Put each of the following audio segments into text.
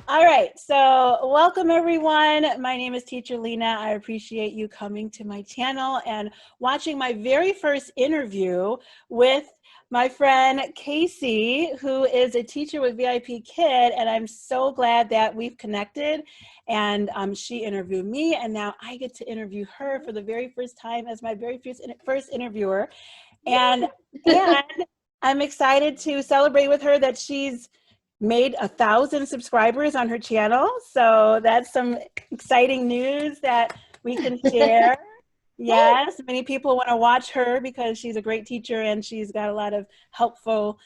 All right, so welcome everyone. My name is Teacher Lena. I appreciate you coming to my channel and watching my very first interview with my friend Kasie, who is a teacher with VIPKID, and I'm so glad that we've connected. And she interviewed me, and now I get to interview her for the very first time as my very first interviewer. And I'm excited to celebrate with her that she's made 1,000 subscribers on her channel. So that's some exciting news that we can share. Yes, many people want to watch her because she's a great teacher and she's got a lot of helpful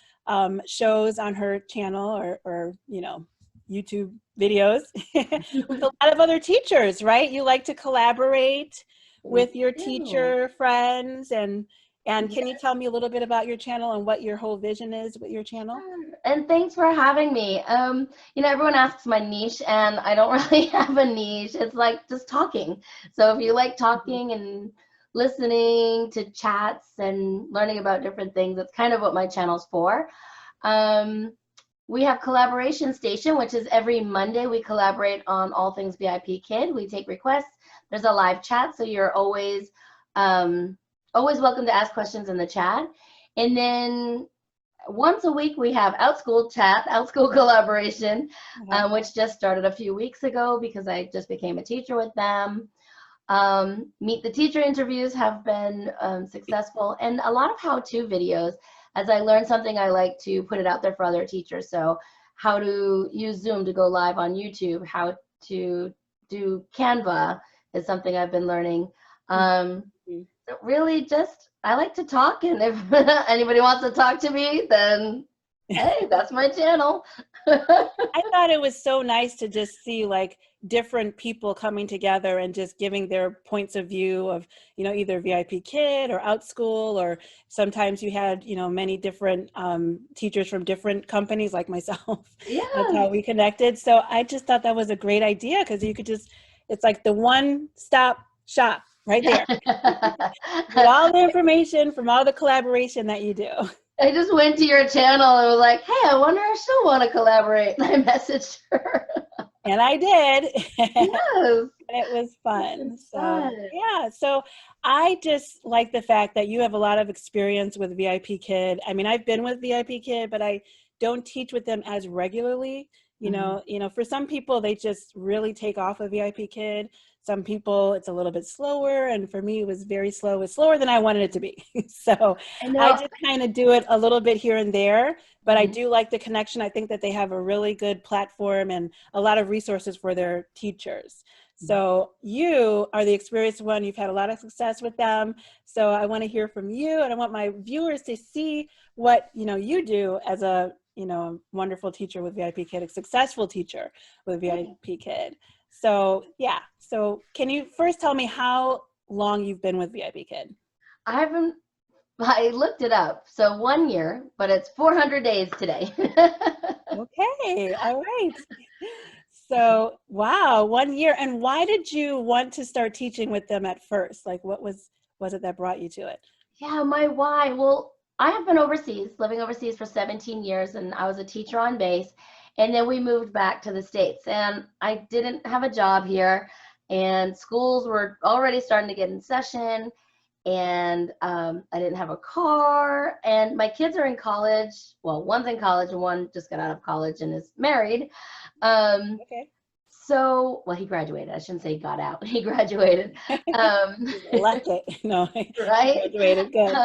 shows on her channel or you know, YouTube videos with a lot of other teachers, right? You like to collaborate with your teacher friends and can you tell me a little bit about your channel and what your whole vision is with your channel? And thanks for having me. You know, everyone asks my niche, and I don't really have a niche. It's like just talking. So if you like talking and listening to chats and learning about different things, that's kind of what my channel's for. We have Collaboration Station, which is every Monday we collaborate on all things VIPKID. We take requests. There's a live chat, so you're always welcome to ask questions in the chat. And then once a week we have Outschool chat, Outschool collaboration, which just started a few weeks ago because I just became a teacher with them. Meet the Teacher interviews have been successful, and a lot of how-to videos. As I learn something, I like to put it out there for other teachers. So how to use Zoom to go live on YouTube, how to do Canva is something I've been learning. Really just, I like to talk, and if anybody wants to talk to me, then hey, that's my channel. I thought it was so nice to just see like different people coming together and just giving their points of view of, you know, either VIPKID or Outschool, or sometimes you had, you know, many different teachers from different companies like myself. Yeah. That's how we connected. So I just thought that was a great idea because you could just, it's like the one-stop shop right there. Get all the information from all the collaboration that you do. I just went to your channel and was like, hey, I wonder if she'll want to collaborate. And I messaged her. And I did. Yes. It was fun. So yeah, so I just like the fact that you have a lot of experience with VIPKID. I mean, I've been with VIPKID, but I don't teach with them as regularly. You know, for some people, they just really take off of VIPKID. Some people, it's a little bit slower, and for me, it was very slow. It's slower than I wanted it to be. So I just kind of do it a little bit here and there, but I do like the connection. I think that they have a really good platform and a lot of resources for their teachers. So you are the experienced one. You've had a lot of success with them. So I want to hear from you, and I want my viewers to see what, you know, you do as a, you know, wonderful teacher with VIPKID, a successful teacher with VIPKID. So yeah, so can you first tell me how long you've been with VIPKID? I looked it up. So 1 year, but it's 400 days today. Okay, all right. So wow, 1 year. And why did you want to start teaching with them at first? Like what was it that brought you to it? Yeah, my why. Well, I have been living overseas for 17 years, and I was a teacher on base. And then we moved back to the States, and I didn't have a job here, and schools were already starting to get in session, and I didn't have a car, and my kids are in college. Well, one's in college and one just got out of college and is married. Okay. So, well, he graduated. I shouldn't say he got out. He graduated. Left it. No, Right? graduated. Good.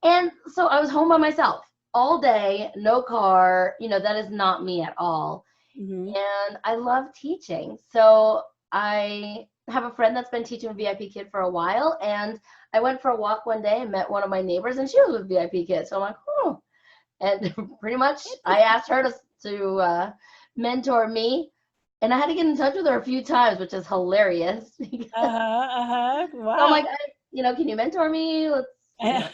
And so I was home by myself all day, no car. You know, that is not me at all. And I love teaching. So I have a friend that's been teaching with VIPKID for a while, and I went for a walk one day and met one of my neighbors, and she was with VIPKID. So I'm like, oh. And pretty much I asked her to mentor me. And I had to get in touch with her a few times, which is hilarious. Wow. So I'm like, you know, can you mentor me? I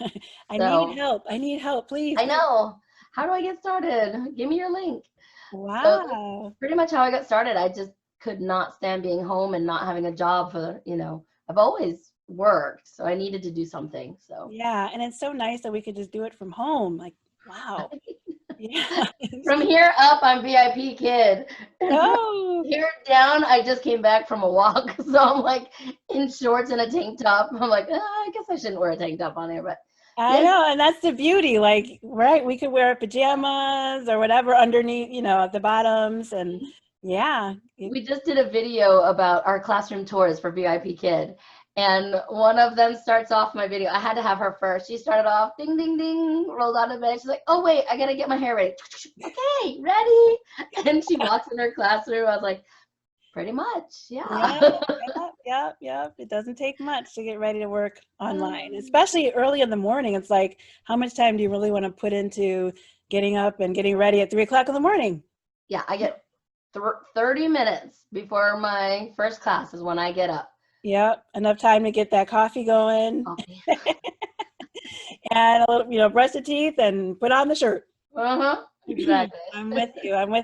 need help. I need help, please. I know. How do I get started? Give me your link. Wow. So pretty much how I got started. I just could not stand being home and not having a job for, you know, I've always worked, so I needed to do something. So yeah, and it's so nice that we could just do it from home. Like, wow. Yeah. From here up, I'm VIP kid. And from Oh, here down, I just came back from a walk. So I'm like in shorts and a tank top. I'm like, I guess I shouldn't wear a tank top on here, but I yeah. know, and that's the beauty. Like, right, we could wear pajamas or whatever underneath, at the bottoms, and yeah. We just did a video about our classroom tours for VIP Kid. And one of them starts off my video. I had to have her first. She started off, ding, ding, ding, rolled out of bed. She's like, oh, wait, I got to get my hair ready. Okay, ready. And she walks in her classroom. I was like, pretty much, yeah. Yep. It doesn't take much to get ready to work online, especially early in the morning. It's like, how much time do you really want to put into getting up and getting ready at 3 o'clock in the morning? Yeah, I get 30 minutes before my first class is when I get up. Yep, enough time to get that coffee going. Coffee. And a little, brush the teeth and put on the shirt. Exactly. I'm with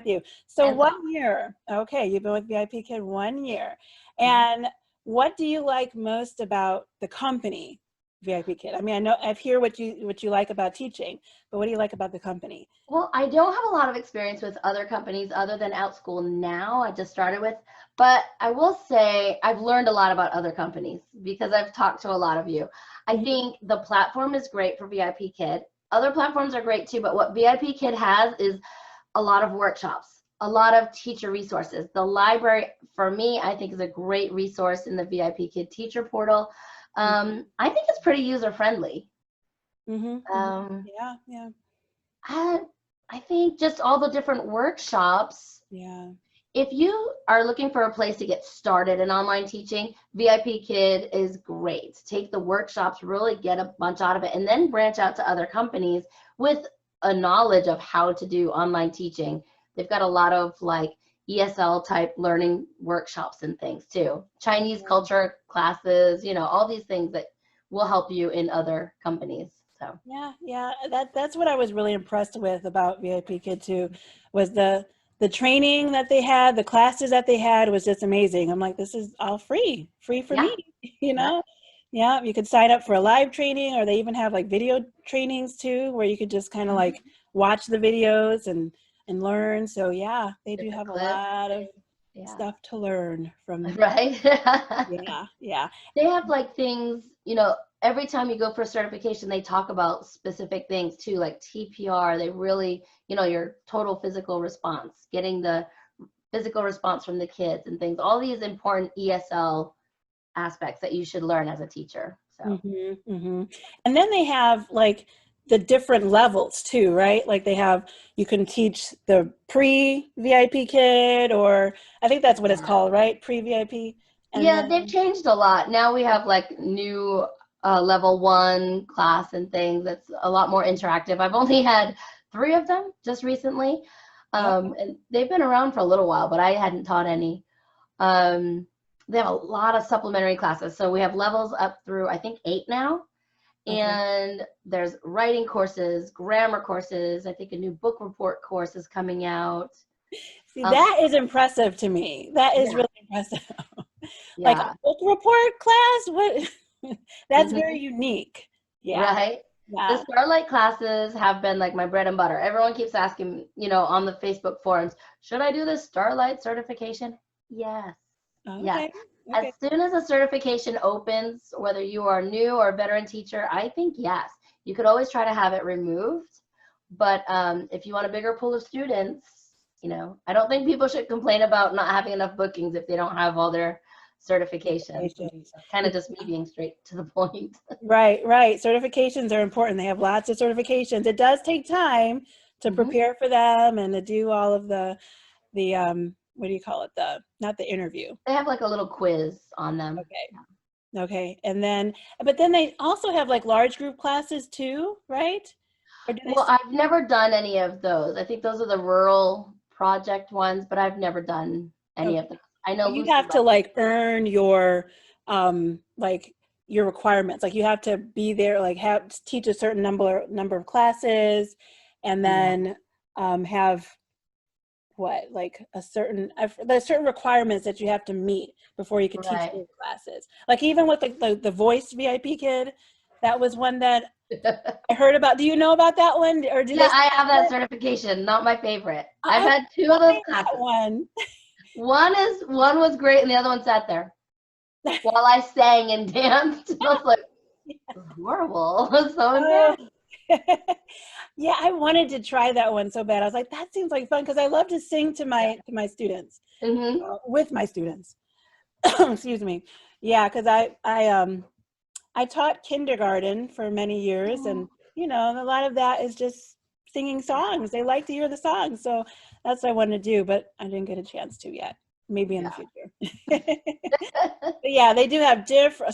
you. So And 1 year. Okay, you've been with VIPKID 1 year. And what do you like most about the company, VIPKID? I mean, I know I've heard what you like about teaching, but what do you like about the company? Well, I don't have a lot of experience with other companies other than Outschool now. I just started with, but I will say I've learned a lot about other companies because I've talked to a lot of you. I think the platform is great for VIPKID. Other platforms are great too, but what VIPKID has is a lot of workshops, a lot of teacher resources. The library, for me, I think is a great resource in the VIPKID teacher portal. I think it's pretty user-friendly. Yeah. I think just all the different workshops. Yeah. If you are looking for a place to get started in online teaching, VIPKID is great. Take the workshops, really get a bunch out of it, and then branch out to other companies with a knowledge of how to do online teaching. They've got a lot of like ESL type learning workshops and things too. Chinese culture classes, all these things that will help you in other companies. So Yeah. That's what I was really impressed with about VIPKID too, was the training that they had, the classes that they had was just amazing. I'm like, this is all free for yeah. me, Yeah, you could sign up for a live training, or they even have like video trainings too, where you could just kind of like watch the videos and learn. So yeah, they do have a lot of stuff to learn from them. Right. Yeah. They have like things, every time you go for a certification, they talk about specific things too, like TPR. They really, your total physical response, getting the physical response from the kids and things, all these important ESL aspects that you should learn as a teacher. So. And then they have like the different levels too, right? Like you can teach the pre-VIPKID, or I think that's what it's called, right? Pre-VIP. Yeah, they've changed a lot. Now we have like new level 1 class and things that's a lot more interactive. I've only had 3 of them just recently. And they've been around for a little while, but I hadn't taught any. They have a lot of supplementary classes. So we have levels up through, I think, 8 now. And there's writing courses, grammar courses. I think a new book report course is coming out. See, that is impressive to me. That is really impressive. Like a book report class? What? That's very unique. Yeah. Right? Yeah. The Starlight classes have been like my bread and butter. Everyone keeps asking, on the Facebook forums, should I do this Starlight certification? Yes. Yes. As soon as a certification opens, whether you are new or a veteran teacher, I think yes. You could always try to have it removed. But if you want a bigger pool of students, I don't think people should complain about not having enough bookings if they don't have all their certifications. Kind of just me being straight to the point. Right. Certifications are important. They have lots of certifications. It does take time to prepare for them and to do all of the what do you call it? Not the interview. They have like a little quiz on them. Okay. But then they also have like large group classes too, right? Well, I've never done any of those. I think those are the rural project ones, but I've never done any of them. I know you have to like earn your like your requirements. Like you have to be there, like teach a certain number of classes, and then have like there's certain requirements that you have to meet before you can teach those classes. Like even with the voice VIPKID, that was one that I heard about, do you know about that one? Or do Yeah, they? I have that certification. Not my favorite. I've I had two of those tried that classes. one. One was great, and the other one sat there while I sang and danced. And I was like, horrible. So Oh. embarrassing. Yeah, I wanted to try that one so bad. I was like, that seems like fun because I love to sing to my students, Hmm. with my students. Excuse me. Yeah, because I taught kindergarten for many years, and a lot of that is just singing songs. They like to hear the songs, so that's what I wanted to do, but I didn't get a chance to yet. Maybe in the future. But yeah, they do have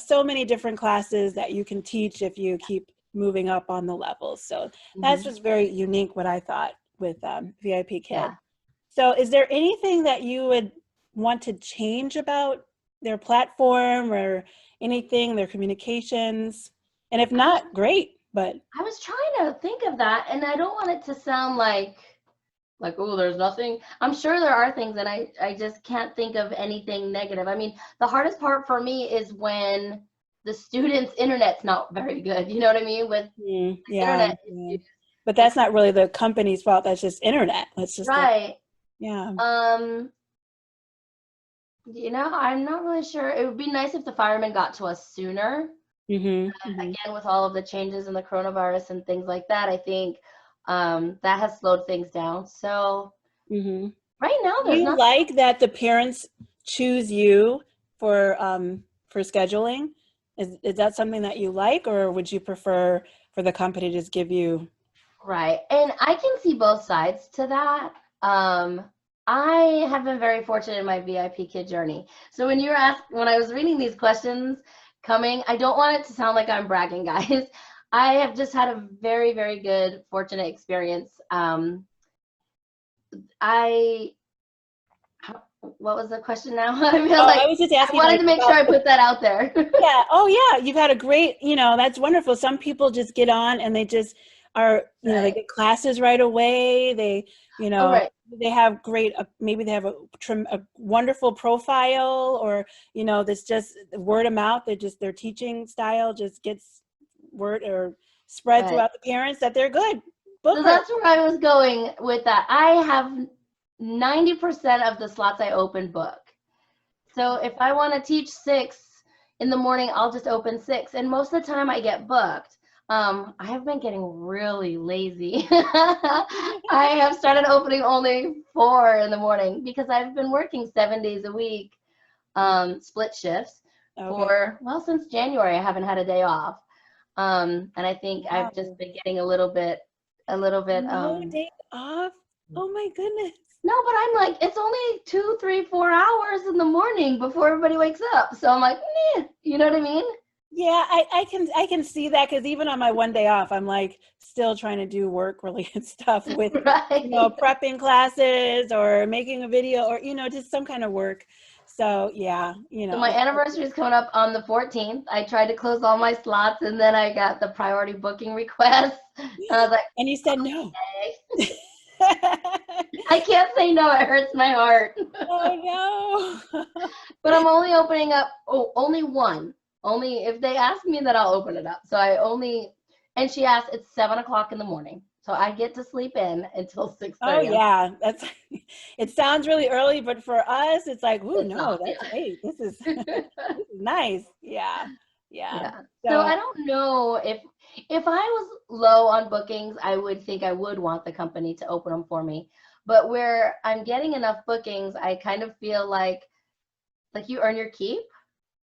so many different classes that you can teach if you keep moving up on the levels. So that's Hmm. just very unique, what I thought with VIP Kid. Yeah. So is there anything that you would want to change about their platform or anything, their communications? And if not, great, but I was trying to think of that, and I don't want it to sound like, oh, there's nothing. I'm sure there are things, and I just can't think of anything negative. I mean, the hardest part for me is when the student's internet's not very good. You know what I mean? With yeah, internet yeah. issues. But that's not really the company's fault. That's just internet. That's just Right. yeah. I'm not really sure. It would be nice if the firemen got to us sooner. Again, with all of the changes in the coronavirus and things like that, I think that has slowed things down. So right now, Do there's you nothing. like that the parents choose you for scheduling? Is that something that you like, or would you prefer for the company to just give you? Right. And I can see both sides to that. I have been very fortunate in my VIP kid journey. So when I was reading these questions coming, I don't want it to sound like I'm bragging, guys. I have just had a very, very good, fortunate experience. I What was the question now? I feel Oh, like I was just I asking wanted like to make sure about I put that out there. yeah. Oh yeah, you've had a great, that's wonderful. Some people just get on and they just are, they Right. get classes right away. They, Oh, right. they have great, maybe they have a wonderful profile, or, this just word of mouth. Their teaching style just gets word or spread Right. throughout the parents that they're good. Book So her. that's where I was going with that. I have 90% of the slots I open book. So if I want to teach 6 in the morning, I'll just open 6. And most of the time I get booked. I have been getting really lazy. I have started opening only 4 in the morning because I've been working 7 days a week, split shifts Okay. well, since January, I haven't had a day off. And I think I've just Wow. been getting a little bit, No day off. Oh my goodness. no, but I'm like, it's only 2, 3, 4 hours in the morning before everybody wakes up. So I'm like, you know what I mean? Yeah, I can see that, because even on my one day off, I'm like still trying to do work related stuff with, Right. prepping classes or making a video, or, just some kind of work. So yeah, So my anniversary is coming up on the 14th. I tried to close all my slots, and then I got the priority booking request. And I was like, and you said no. okay. I can't say no. It hurts my heart. Oh no. But I'm only opening up, only one. Only if they ask me, that I'll open it up. So and she asked, it's 7 o'clock in the morning. So I get to sleep in until 6:30. Oh yeah, it sounds really early, but for us, it's like, ooh, It's no, not, that's yeah. late. This is this is nice. Yeah, yeah. Yeah. So So I don't know if I was low on bookings, I would think I would want the company to open them for me. But where I'm getting enough bookings, I kind of feel like you earn your keep.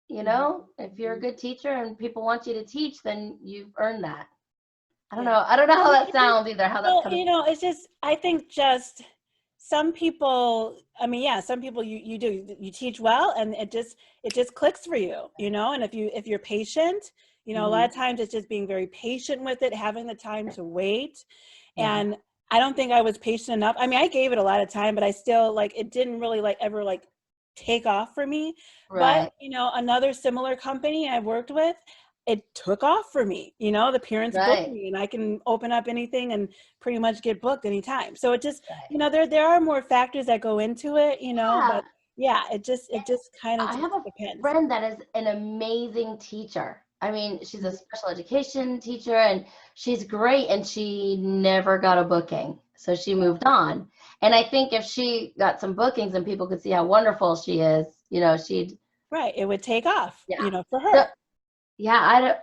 If you're a good teacher and people want you to teach, then you've earned that. I don't yeah. know. I don't know how Yeah, that sounds either, how that's well, coming. it's just, I think just some people, I mean, yeah, some people you teach well, and it just clicks for you, and if you're patient, a lot Mhm. of times it's just being very patient with it, having the time to wait. Yeah. And I don't think I was patient enough. I mean, I gave it a lot of time, but I still, it didn't really ever take off for me. But, Right. another similar company I worked with, it took off for me. The parents booked Right. me, and I can open up anything and pretty much get booked anytime. So it just, Right. there are more factors that go into it, Yeah. but yeah, it just kind of I just have a depends. friend that is an amazing teacher. I mean, she's a special education teacher and she's great, and she never got a booking. So she moved on. And I think if she got some bookings and people could see how wonderful she is, you know, she'd, Right. It would take off, yeah. you know, for So, her. yeah,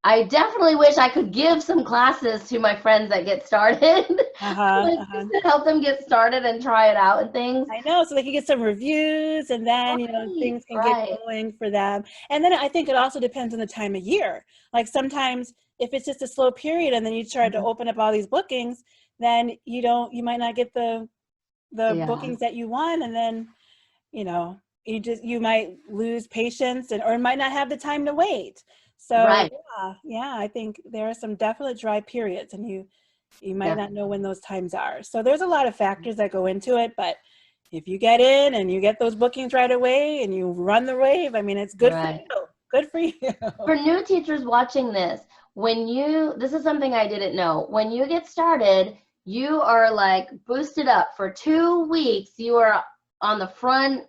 I definitely wish I could give some classes to my friends that get started, like just to help them get started and try it out and things. I know, so they can get some reviews, and then, you know, things can get going for them. And then I think it also depends on the time of year. Like sometimes if it's just a slow period and then you try to open up all these bookings, then you might not get the bookings that you want, and then, you know, you might lose patience or might not have the time to wait. So yeah, I think there are some definite dry periods, and you might not know when those times are. So there's a lot of factors that go into it, but if you get in and you get those bookings right away and you run the wave, I mean, it's good for you. Good for you. For new teachers watching this, this is something I didn't know. When you get started, you are like boosted up for 2 weeks. You are on the front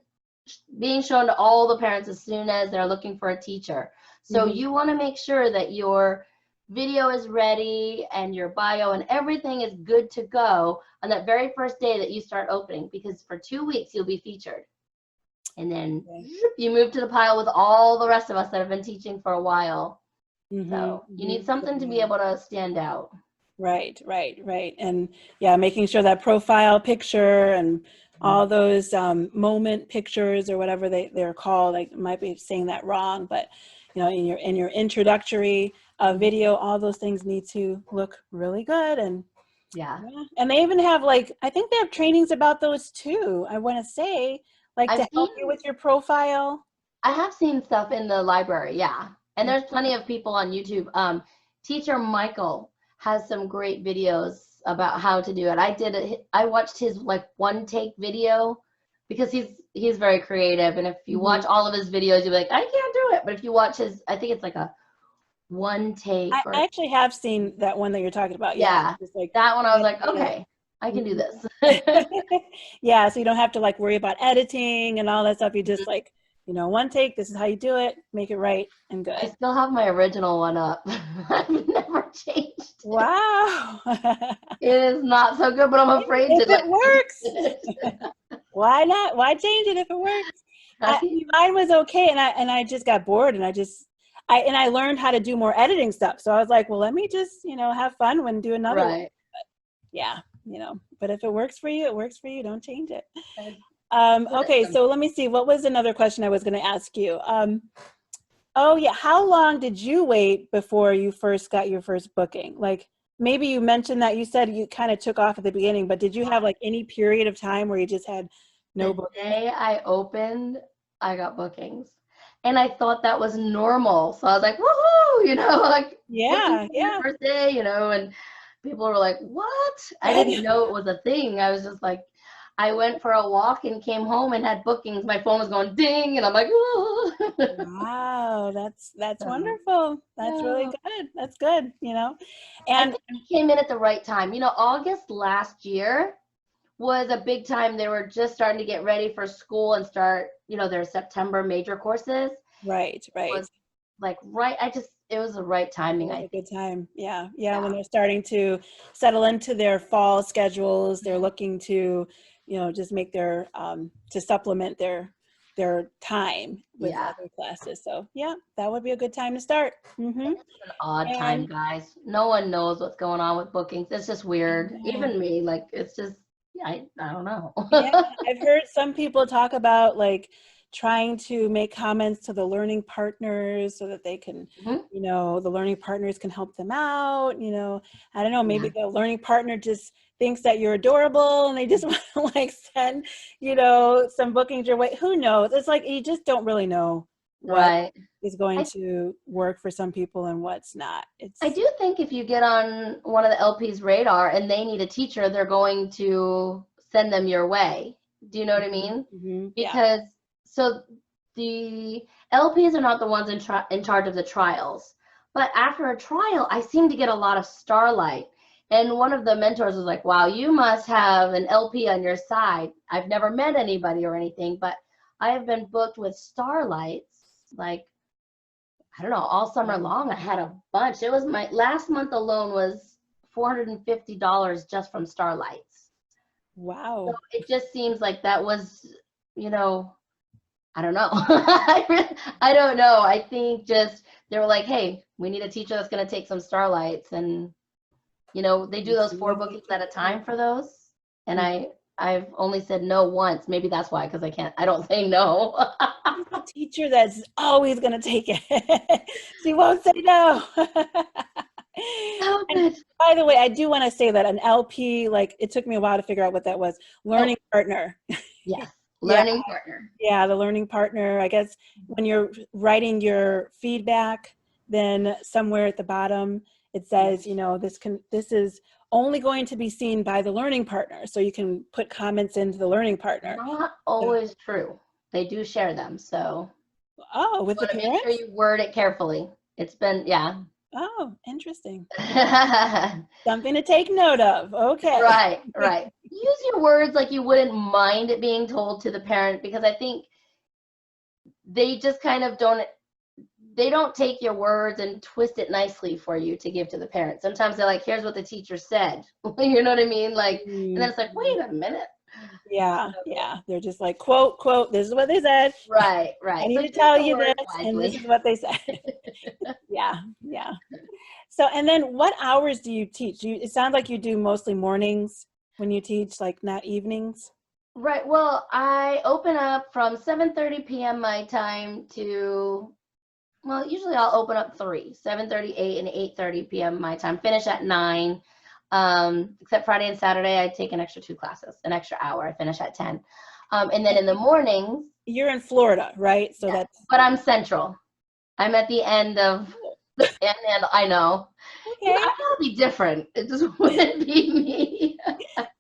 being shown to all the parents as soon as they're looking for a teacher. So you want to make sure that your video is ready and your bio and everything is good to go on that very first day that you start opening, because for 2 weeks you'll be featured. And then you move to the pile with all the rest of us that have been teaching for a while. So you need something to be able to stand out. Right. And yeah, making sure that profile picture and all those moment pictures, or whatever they're called, I might be saying that wrong, but you know, in your introductory video, all those things need to look really good. And and they even have, like, I think they have trainings about those too, I want to say, like, to help you with your profile. I have seen stuff in the library, and there's plenty of people on YouTube. Teacher Michael has some great videos about how to do it. I watched his like one take video, because he's very creative, and if you watch all of his videos, you'll be like, I can't do it. But if you watch his, I think it's like a one take. I actually have seen that one that you're talking about. Just like that one, I was like, okay, I can do this. Yeah, so you don't have to like worry about editing and all that stuff. You just like, you know, one take, this is how you do it, make it right and good. I still have my original one up. I've never changed. Wow. It is not so good, but I'm afraid if it works. Why not? Why change it if it works? Mine was okay, and I just got bored, and I learned how to do more editing stuff. So I was like, well, let me just, you know, have fun when do another one. But yeah, you know, but if it works for you, it works for you. Don't change it. Okay, so let me see. What was another question I was going to ask you? Oh yeah, how long did you wait before you first got your first booking? Like, maybe you mentioned that you said you kind of took off at the beginning, but did you have like any period of time where you just had no bookings? The day I opened, I got bookings. And I thought that was normal. So I was like, woohoo, you know, like, first day, you know, and people were like, what? I didn't know it was a thing. I was just like, I went for a walk and came home and had bookings. My phone was going ding, and I'm like, oh. Wow, that's wonderful. That's really good. That's good, you know. And I think it came in at the right time. You know, August last year was a big time. They were just starting to get ready for school and start, you know, their September major courses. Right. It was like it was the right timing. A good time. Yeah. When they're starting to settle into their fall schedules, they're looking to, you know, just make their to supplement their time with other classes. So yeah, that would be a good time to start. It's an odd time, guys. No one knows what's going on with bookings. It's just weird. Even me, like, it's just, I don't know. I've heard some people talk about like trying to make comments to the learning partners so that they can, you know, the learning partners can help them out. You know, I don't know, maybe the learning partner just thinks that you're adorable and they just want to like send, you know, some bookings your way. Who knows? It's like, you just don't really know what is going to work for some people and what's not. I do think if you get on one of the LP's radar and they need a teacher, they're going to send them your way. Do you know what I mean? Because so the LPs are not the ones in charge of the trials. But after a trial, I seem to get a lot of starlight. And one of the mentors was like, wow, you must have an LP on your side. I've never met anybody or anything, but I have been booked with starlights like I don't know, all summer long, I had a bunch. It was my last month alone was $450 just from Starlights. So Wow. it just seems like that was, you know, I don't know. I don't know. I think just they were like, hey, we need a teacher that's going to take some Starlights. And, you know, they do those 4 bookings at a time for those. And I've only said no once. Maybe that's why, because I don't say no. She's a teacher that's always going to take it. She won't say no. Oh, And good. by the way, I do want to say that an LP, like it took me a while to figure out what that was. Learning partner. Yes, Yeah. learning partner. Yeah, the learning partner. I guess when you're writing your feedback, then somewhere at the bottom it says, you know, this is only going to be seen by the learning partner. So you can put comments into the learning partner. Not always true. They do share them. So With the parents? make sure you word it carefully. It's been, yeah. Oh, interesting. Something to take note of. Okay. Right. Use your words like you wouldn't mind it being told to the parent, because I think they just kind of don't take your words and twist it nicely for you to give to the parent. Sometimes they're like, here's what the teacher said. You know what I mean? Like, and then it's like, wait a minute. Yeah. They're just like, quote, this is what they said. Right. I need So to tell you this, wisely. and this is what they said. Yeah. So, and then what hours do you teach? It sounds like you do mostly mornings when you teach, like not evenings. Right. Well, I open up from 7:30 p.m. my time to, well, usually I'll open up 7:30, 8, and 8:30 p.m. my time. Finish at 9. Except Friday and Saturday, I take an extra 2 classes, an extra hour. I finish at 10. And then in the mornings. You're in Florida, right? So yeah, but I'm central. I'm at the end of the end. I know. Okay. I gotta be different. It just wouldn't be me.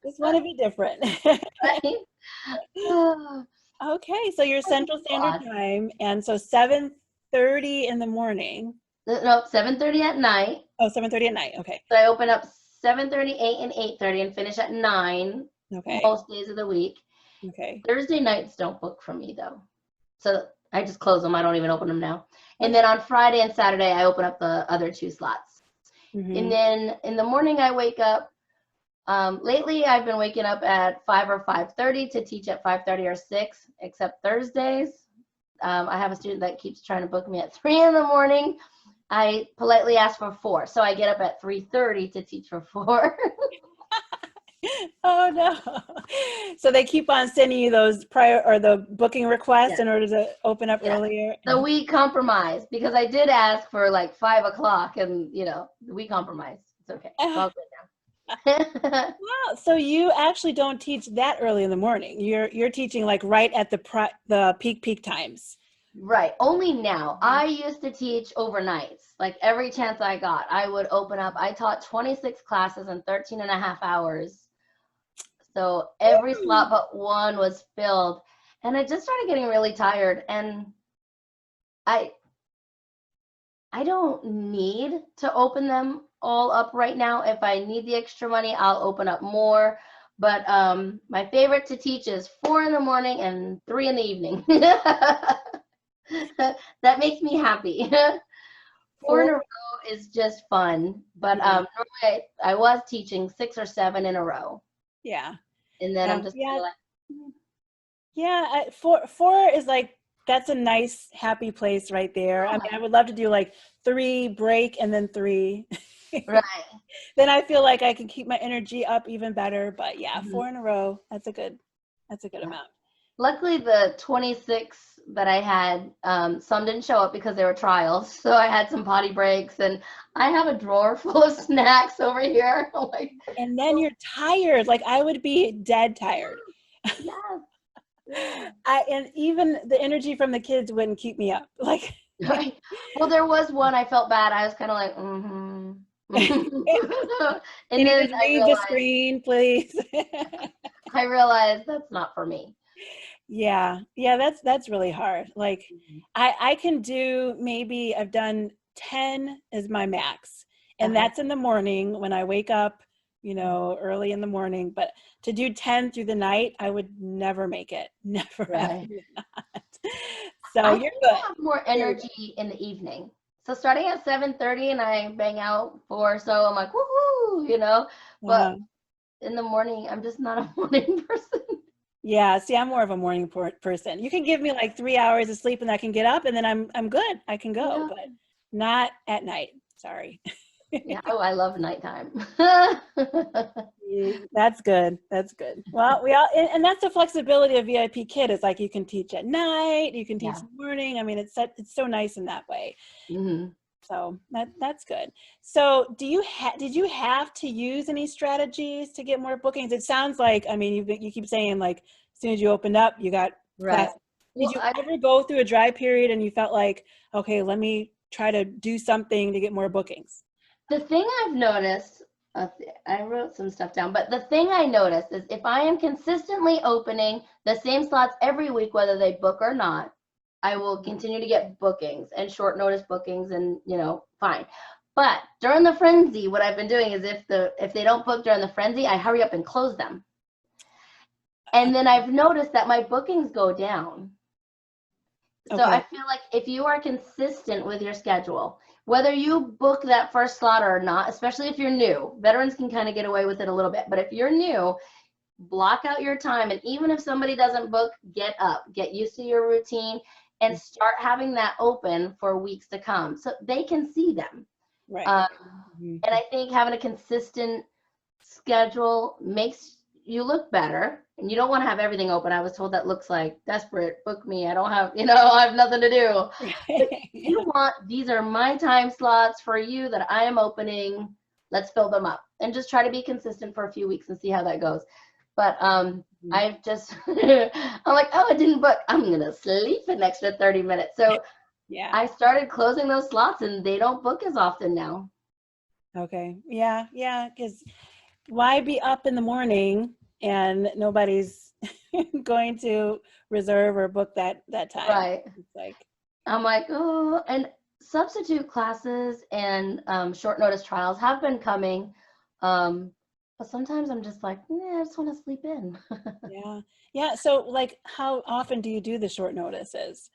Just want to be different. Right? Okay, so you're Central Standard Time, and so 7:30 in the morning. No, 7:30 at night. Oh, 7:30 at night. Okay. So I open up 7:30, 8, and 8:30, and finish at 9. Okay. Most days of the week. Okay. Thursday nights don't book for me though, so I just close them. I don't even open them now. And then on Friday and Saturday, I open up the other 2 slots. And then in the morning, I wake up. Lately, I've been waking up at 5 or 5:30 to teach at 5:30 or 6, except Thursdays. I have a student that keeps trying to book me at 3 in the morning. I politely ask for 4, so I get up at 3:30 to teach for 4. Oh no! So they keep on sending you those the booking requests in order to open up earlier. So we compromise, because I did ask for like 5 o'clock, and we compromise. It's okay. It's all good now. Wow! So you actually don't teach that early in the morning. You're teaching like right at the peak times. Right. Only now. I used to teach overnights. Like every chance I got, I would open up. I taught 26 classes in 13 and a half hours. So every slot but one was filled. And I just started getting really tired. And I don't need to open them all up right now. If I need the extra money, I'll open up more. But my favorite to teach is 4 in the morning and 3 in the evening. That makes me happy. 4 in a row is just fun. But normally I was teaching 6 or 7 in a row. Yeah. And then I'm just like, yeah, 4 is like, that's a nice happy place right there. I mean, I would love to do like 3 break and then 3. Right. Then I feel like I can keep my energy up even better. But yeah, 4 in a row, that's a good amount. Luckily, the 26 that I had, some didn't show up because they were trials. So I had some potty breaks, and I have a drawer full of snacks over here. And then you're tired. Like I would be dead tired. Yeah. And even the energy from the kids wouldn't keep me up. Like, right. Well, there was one I felt bad. I was kind of like, and can then you just read the screen, please? I realized that's not for me. Yeah, that's really hard. Like I can do, maybe I've done 10 is my max, and that's in the morning when I wake up, early in the morning. But to do 10 through the night, I would never make it. Never. Right. Not. So you're good. I have more energy in the evening. So starting at 7:30 and I bang out 4, so I'm like, woohoo, you know. But in the morning, I'm just not a morning person. Yeah, see, I'm more of a morning person. You can give me like 3 hours of sleep and I can get up and then I'm good. I can go, Yeah. but not at night. Sorry. Yeah. Oh, I love nighttime. That's good. That's good. Well, we all, and that's the flexibility of VIPKID. Is like you can teach at night, you can teach Yeah. in the morning. I mean, it's so nice in that way. Hmm. So that's good. So did you have to use any strategies to get more bookings? It sounds like, I mean, you keep saying like as soon as you opened up, you got Right. class. Did Well, you ever go through a dry period and you felt like, okay, let me try to do something to get more bookings? the thing I've noticed, I wrote some stuff down, but the thing I noticed is if I am consistently opening the same slots every week, whether they book or not, I will continue to get bookings and short notice bookings, and fine. But during the frenzy, what I've been doing is if they don't book during the frenzy, I hurry up and close them. And then I've noticed that my bookings go down. So I Okay. feel like if you are consistent with your schedule, whether you book that first slot or not, especially if you're new, veterans can kind of get away with it a little bit. But if you're new, block out your time. And even if somebody doesn't book, get up, get used to your routine, and start having that open for weeks to come so they can see them. Right. And I think having a consistent schedule makes you look better, and you don't want to have everything open. I was told that looks like desperate. Book me. I don't have, I have nothing to do. But you want, these are my time slots for you that I am opening. Let's fill them up and just try to be consistent for a few weeks and see how that goes. But I've just, I'm like, oh, I didn't book. I'm going to sleep an extra 30 minutes. So Yeah. I started closing those slots and they don't book as often now. Okay. Yeah. Yeah. Because why be up in the morning and nobody's going to reserve or book that time? Right. It's like, I'm like, oh, and substitute classes and short notice trials have been coming. But sometimes I'm just like, I just want to sleep in. yeah. Yeah. So like, how often do you do the short notices?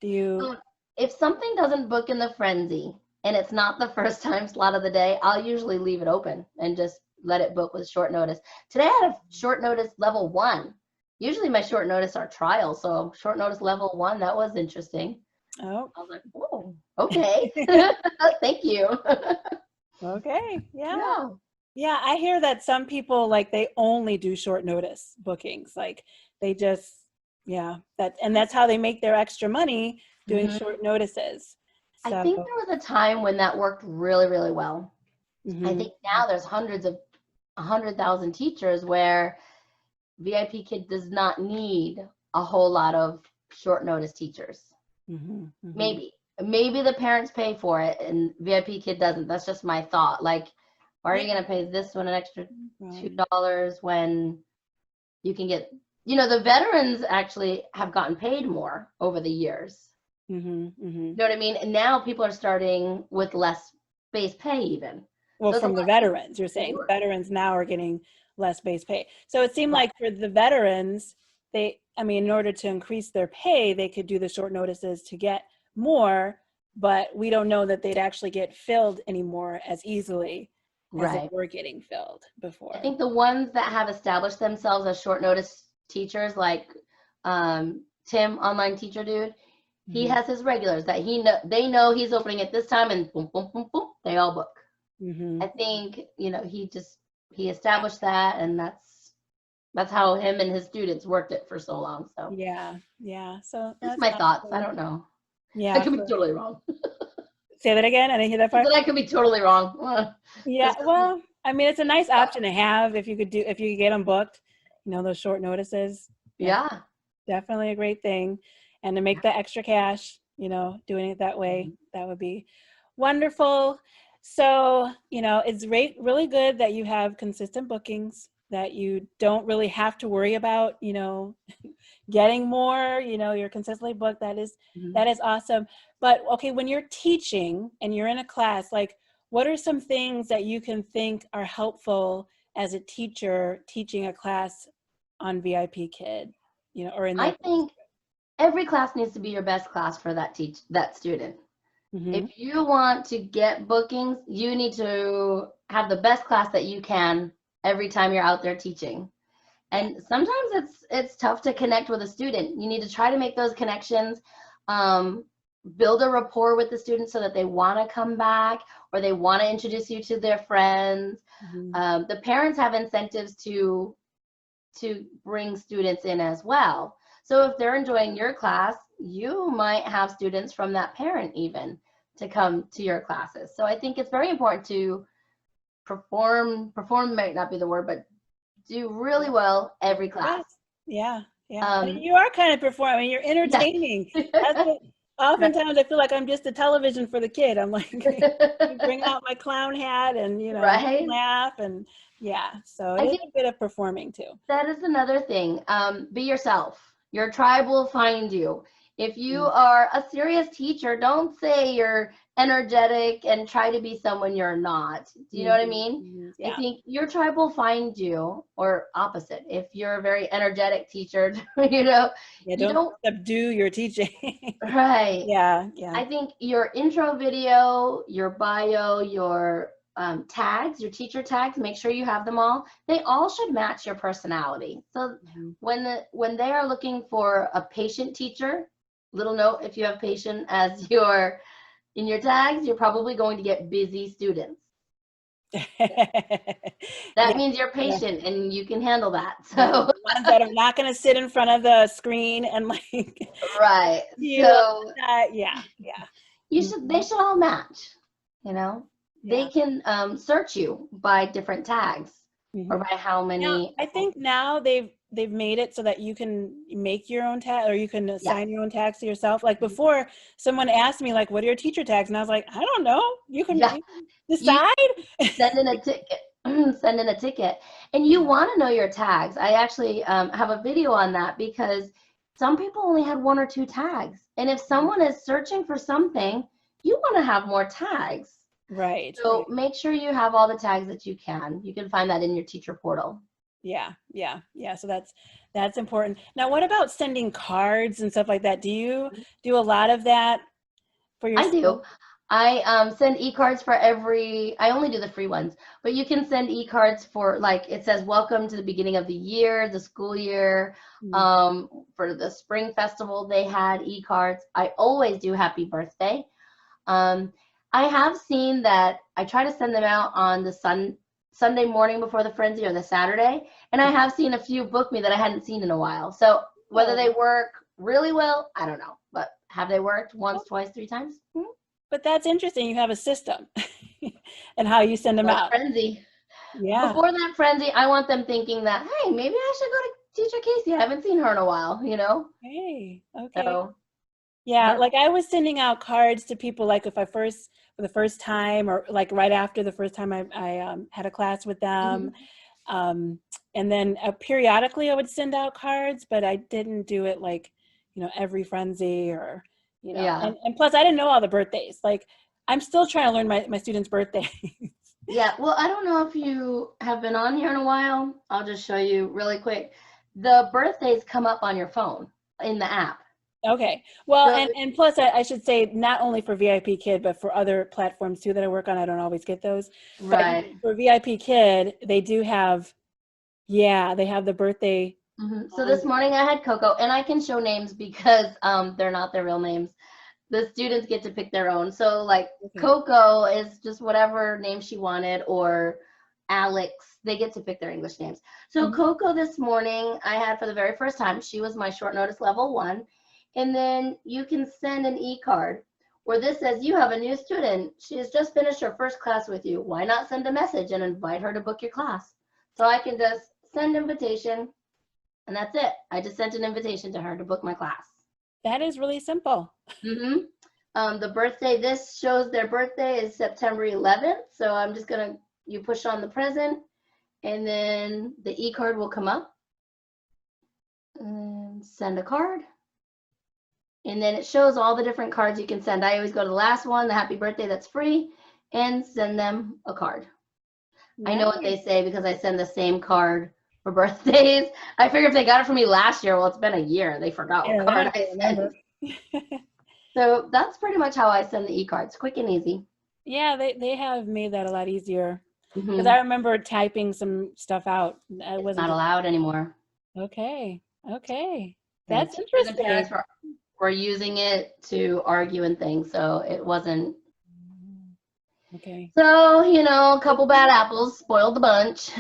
Do you? So if something doesn't book in the frenzy and it's not the first time slot of the day, I'll usually leave it open and just let it book with short notice. Today I had a short notice level 1. Usually my short notice are trials, so short notice level 1, that was interesting. Oh. I was like, whoa, okay. Thank you. Okay. Yeah. Yeah. Yeah. I hear that some people like they only do short notice bookings. Like they just, yeah, and that's how they make their extra money doing Mhm. short notices. I So, think there was a time when that worked really, really well. I mhm. think now there's hundreds of 100,000 teachers where VIPKID does not need a whole lot of short notice teachers. Mhm. Mhm. Maybe the parents pay for it and VIPKID doesn't. That's just my thought. Like, why are you going to pay this one an extra $2 when you can get, the veterans actually have gotten paid more over the years. Mhm. Mhm. You know what I mean? And now people are starting with less base pay even. Well, So it's a from the lot veterans, you're saying more. veterans now are getting less base pay. So it seemed Right. like for the veterans, I mean, in order to increase their pay, they could do the short notices to get more, but we don't know that they'd actually get filled anymore as easily as they Right. were getting filled before. I think the ones that have established themselves as short notice teachers, like Tim, online teacher dude, he has his regulars that they know he's opening at this time, and boom, boom, boom, boom, they all book. Mm-hmm. I think he established that, and that's how him and his students worked it for so long. So Yeah, yeah. So just that's my thoughts. I awesome. don't know. I Yeah. could be totally wrong. Say that again. I didn't hear that part. But I could be totally wrong. Yeah. Well, I mean, it's a nice option to have if you could get them booked. Those short notices. Yeah. Definitely a great thing. And to make the extra cash, doing it that way, that would be wonderful. So, it's really good that you have consistent bookings, that you don't really have to worry about, getting more, you're consistently booked. That is awesome. But okay, when you're teaching and you're in a class, like what are some things that you can think are helpful as a teacher teaching a class on VIPKID? Or in I that. think every class needs to be your best class for that student. If you want to get bookings, you need to have the best class that you can every time you're out there teaching. And sometimes it's tough to connect with a student. You need to try to make those connections, build a rapport with the students so that they want to come back or they want to introduce you to their friends. The parents have incentives to bring students in as well. So if they're enjoying your class, you might have students from that parent even to come to your classes. So I think it's very important to perform might not be the word, but do really well every class. Yeah. And you are kind of performing, you're entertaining. That's what, oftentimes I feel like I'm just a television for the kid. I'm like, bring out my clown hat and, you know, laugh and so it is a bit of performing too. That is another thing. Be yourself. Your tribe will find you. If you are a serious teacher, don't say you're energetic and try to be someone you're not. Do you know what I mean? I think your tribe will find you, or opposite. If you're a very energetic teacher, you know, you don't subdue your teaching. Right. Yeah. I think your intro video, your bio, your tags, your teacher tags, make sure you have them all. They all should match your personality. So when they are looking for a patient teacher, little note, if you have patient as your in your tags, you're probably going to get busy students. That means you're patient and you can handle that. So ones that are not going to sit in front of the screen and like right. So you should they should all match, you know. They can search you by different tags or by how many. I think now they've made it so that you can make your own tag, or you can assign your own tags to yourself. Like before, someone asked me like, what are your teacher tags? And I was like, I don't know. You can decide. Send in a ticket. Send in a ticket. And you want to know your tags. I actually have a video on that because some people only had 1 or 2 tags. And if someone is searching for something, you want to have more tags. Right. So make sure you have all the tags that you can. You can find that in your teacher portal. Yeah. So that's important. Now, what about sending cards and stuff like that? Do you do a lot of that for your? I do. I send e-cards for I only do the free ones, but you can send e-cards for, like, it says welcome to the beginning of the year, the school year. For the spring festival, they had e-cards. I always do happy birthday. I have seen that I try to send them out on the Sunday morning before the frenzy or the Saturday, and I have seen a few book me that I hadn't seen in a while. So whether they work really well, I don't know, but have they worked once, twice, 3 times? But that's interesting. You have a system and how you send them out. Frenzy. Yeah. Before that frenzy, I want them thinking that, hey, maybe I should go to Teacher Kasie. I haven't seen her in a while, you know? Hey, okay. So, like I was sending out cards to people, like if for the first time, or like right after the first time I had a class with them. And then periodically I would send out cards, but I didn't do it like, you know, every frenzy or, you know, and plus I didn't know all the birthdays. Like I'm still trying to learn my students' birthdays. Well, I don't know if you have been on here in a while. I'll just show you really quick. The birthdays come up on your phone in the app. Okay. Well, so, and plus I should say not only for VIPKID, but for other platforms too that I work on, I don't always get those. Right. But for VIPKID, they do have, they have the birthday. So this morning I had Coco, and I can show names because they're not their real names. The students get to pick their own. So like Coco is just whatever name she wanted, or Alex, they get to pick their English names. So Coco this morning I had for the very first time. She was my short notice level 1. And then you can send an e-card where this says, you have a new student. She has just finished her first class with you. Why not send a message and invite her to book your class? So I can just send invitation, and that's it. I just sent an invitation to her to book my class. That is really simple. The birthday, this shows their birthday is September 11th. So I'm just you push on the present, and then the e-card will come up. And send a card. And then it shows all the different cards you can send. I always go to the last one, the happy birthday, that's free, and send them a card. Nice. I know what they say because I send the same card for birthdays. I figure if they got it from me last year, well, it's been a year. They forgot what card I sent. So that's pretty much how I send the e-cards, quick and easy. Yeah, they have made that a lot easier. Because Hmm. I remember typing some stuff out. I It's wasn't not just, allowed anymore. okay, okay. The That's teachers and interesting. parents were using it to argue and things, so it wasn't. Okay. So, a couple bad apples spoiled the bunch.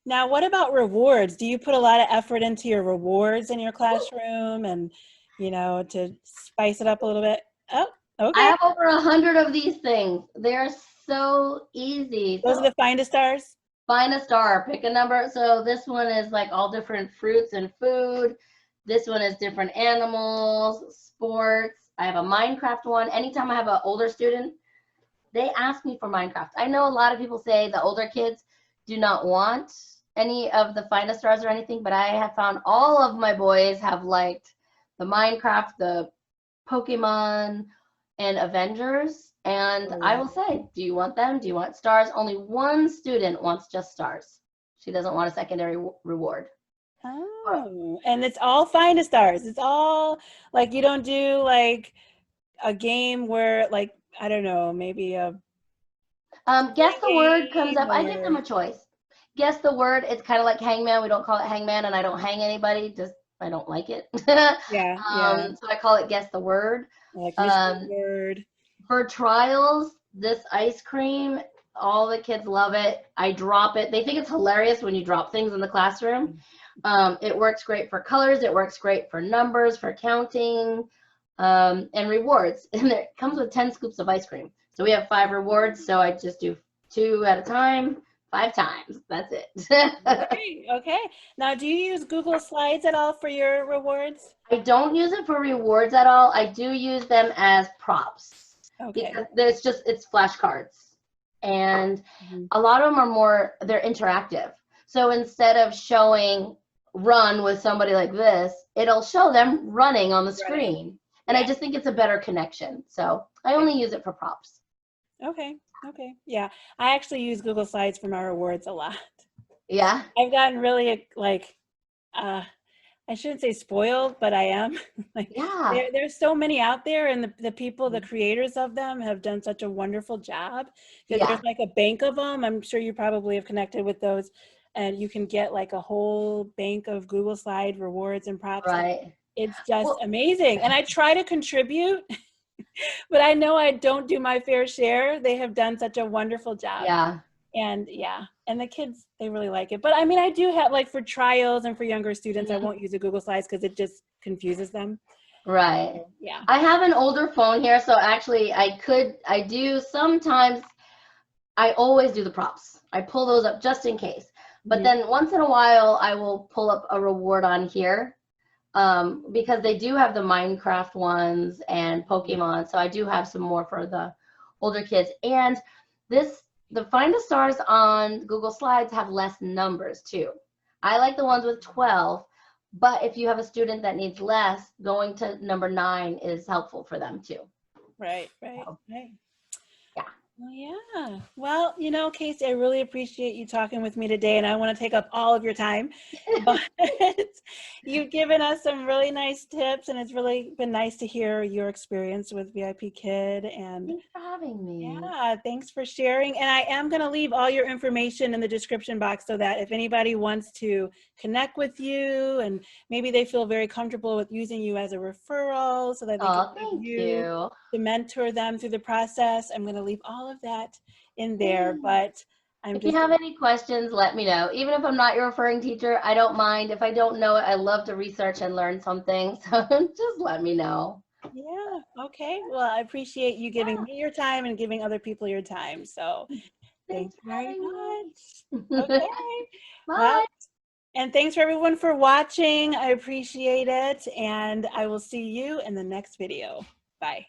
Now, what about rewards? Do you put a lot of effort into your rewards in your classroom and, to spice it up a little bit? Oh, I okay. have over 100 of these things. They're so easy. Those are So the Find a Stars? find a star, pick a number. So this one is like all different fruits and food. This one is different animals, sports. I have a Minecraft one. Anytime I have an older student, they ask me for Minecraft. I know a lot of people say the older kids do not want any of the Find a Stars or anything, but I have found all of my boys have liked the Minecraft, the Pokemon, and Avengers. And I will say, do you want them? Do you want stars? Only one student wants just stars. She doesn't want a secondary reward. Oh, and it's all Find a Stars. It's all like you don't do like a game where like, I don't know, maybe a Guess the word comes game up. I give them or a choice. Guess the word. It's kind of like hangman. We don't call it hangman, and I don't hang anybody. Just I don't like it. yeah. So I call it guess the word. Like mystery Um, word. for trials, this ice cream, all the kids love it. I drop it. They think it's hilarious when you drop things in the classroom. It works great for colors. It works great for numbers, for counting, and rewards. And it comes with 10 scoops of ice cream. So we have 5 rewards. So I just do 2 at a time, 5 times. That's it. Okay, okay. Now, do you use Google Slides at all for your rewards? I don't use it for rewards at all. I do use them as props Okay. because it's flashcards. And Mhm. a lot of them they're interactive. So instead of showing run with somebody like this, it'll show them running on the screen. And I just think it's a better connection. So I only use it for props. Okay, okay. Yeah, I actually use Google Slides for my rewards a lot. Yeah. I've gotten really like, I shouldn't say spoiled, but I am. Like Yeah. there's so many out there, and the people, the creators of them have done such a wonderful job. Because Yeah. there's like a bank of them. I'm sure you probably have connected with those, and you can get like a whole bank of Google Slide rewards and props. Right. It's just Well, amazing. And I try to contribute, but I know I don't do my fair share. They have done such a wonderful job. yeah. And yeah, and the kids, they really like it. But I mean, I do have like for trials and for younger students, I won't use the Google Slides because it just confuses them. Right. So, yeah. I have an older phone here, so actually I do sometimes, I always do the props. I pull those up just in case. But then once in a while, I will pull up a reward on here because they do have the Minecraft ones and Pokemon. So I do have some more for the older kids. And the Find a Stars on Google Slides have less numbers too. I like the ones with 12, but if you have a student that needs less, going to number 9 is helpful for them too. Right, right, So, right. yeah. Well, yeah. Well, Casey, I really appreciate you talking with me today, and I want to take up all of your time, but you've given us some really nice tips, and it's really been nice to hear your experience with VIPKID. And Thanks for having me. yeah, thanks for sharing. And I am going to leave all your information in the description box so that if anybody wants to connect with you and maybe they feel very comfortable with using you as a referral so that they can Oh, use thank you you. to mentor them through the process, I'm going to leave all of that in there. But I'm If you just, have any questions, let me know. Even if I'm not your referring teacher, I don't mind. If I don't know it, I love to research and learn something. So just let me know. yeah, okay. Well, I appreciate you giving me your time and giving other people your time. So Thanks thanks for very having much. me. Okay. Well, Bye. and thanks for everyone for watching. I appreciate it. And I will see you in the next video. Bye.